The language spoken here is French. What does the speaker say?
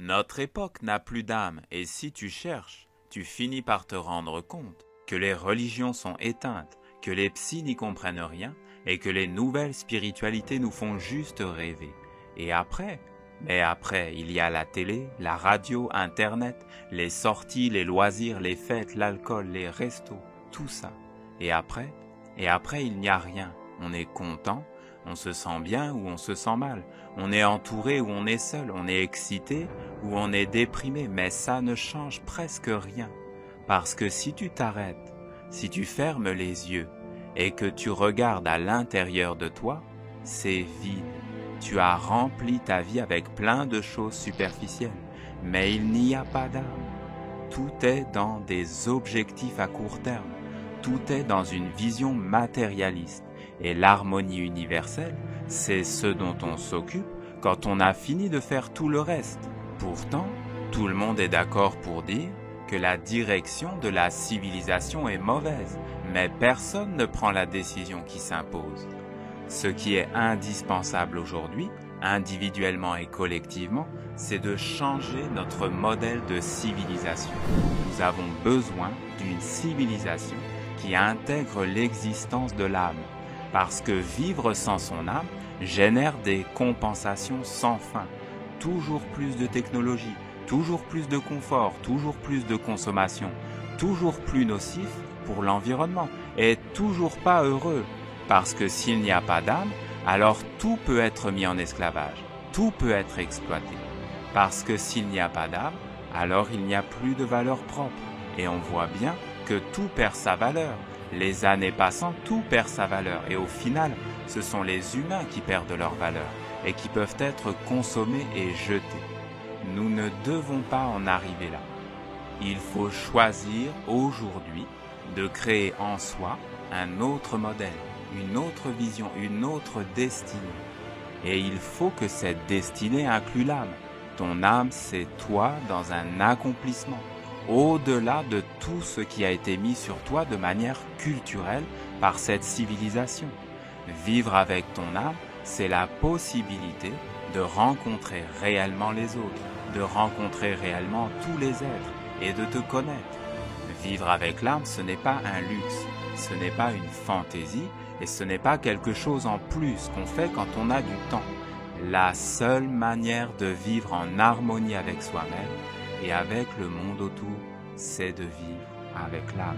Notre époque n'a plus d'âme et si tu cherches, tu finis par te rendre compte que les religions sont éteintes, que les psys n'y comprennent rien et que les nouvelles spiritualités nous font juste rêver. Et après, il y a la télé, la radio, Internet, les sorties, les loisirs, les fêtes, l'alcool, les restos, tout ça. Et après, il n'y a rien. On est content, on se sent bien ou on se sent mal. On est entouré ou on est seul, on est excité ou on est déprimé, mais ça ne change presque rien. Parce que si tu t'arrêtes, si tu fermes les yeux et que tu regardes à l'intérieur de toi, c'est vide. Tu as rempli ta vie avec plein de choses superficielles, mais il n'y a pas d'âme. Tout est dans des objectifs à court terme, tout est dans une vision matérialiste. Et l'harmonie universelle, c'est ce dont on s'occupe quand on a fini de faire tout le reste. Pourtant, tout le monde est d'accord pour dire que la direction de la civilisation est mauvaise, mais personne ne prend la décision qui s'impose. Ce qui est indispensable aujourd'hui, individuellement et collectivement, c'est de changer notre modèle de civilisation. Nous avons besoin d'une civilisation qui intègre l'existence de l'âme, parce que vivre sans son âme génère des compensations sans fin. Toujours plus de technologie, toujours plus de confort, toujours plus de consommation, toujours plus nocif pour l'environnement et toujours pas heureux. Parce que s'il n'y a pas d'âme, alors tout peut être mis en esclavage, tout peut être exploité. Parce que s'il n'y a pas d'âme, alors il n'y a plus de valeur propre. Et on voit bien que tout perd sa valeur. Les années passant, tout perd sa valeur. Et au final, ce sont les humains qui perdent leur valeur et qui peuvent être consommés et jetés. Nous ne devons pas en arriver là. Il faut choisir aujourd'hui de créer en soi un autre modèle, une autre vision, une autre destinée. Et il faut que cette destinée inclue l'âme. Ton âme, c'est toi dans un accomplissement, au-delà de tout ce qui a été mis sur toi de manière culturelle par cette civilisation. Vivre avec ton âme, c'est la possibilité de rencontrer réellement les autres, de rencontrer réellement tous les êtres et de te connaître. Vivre avec l'âme, ce n'est pas un luxe, ce n'est pas une fantaisie et ce n'est pas quelque chose en plus qu'on fait quand on a du temps. La seule manière de vivre en harmonie avec soi-même et avec le monde autour, c'est de vivre avec l'âme.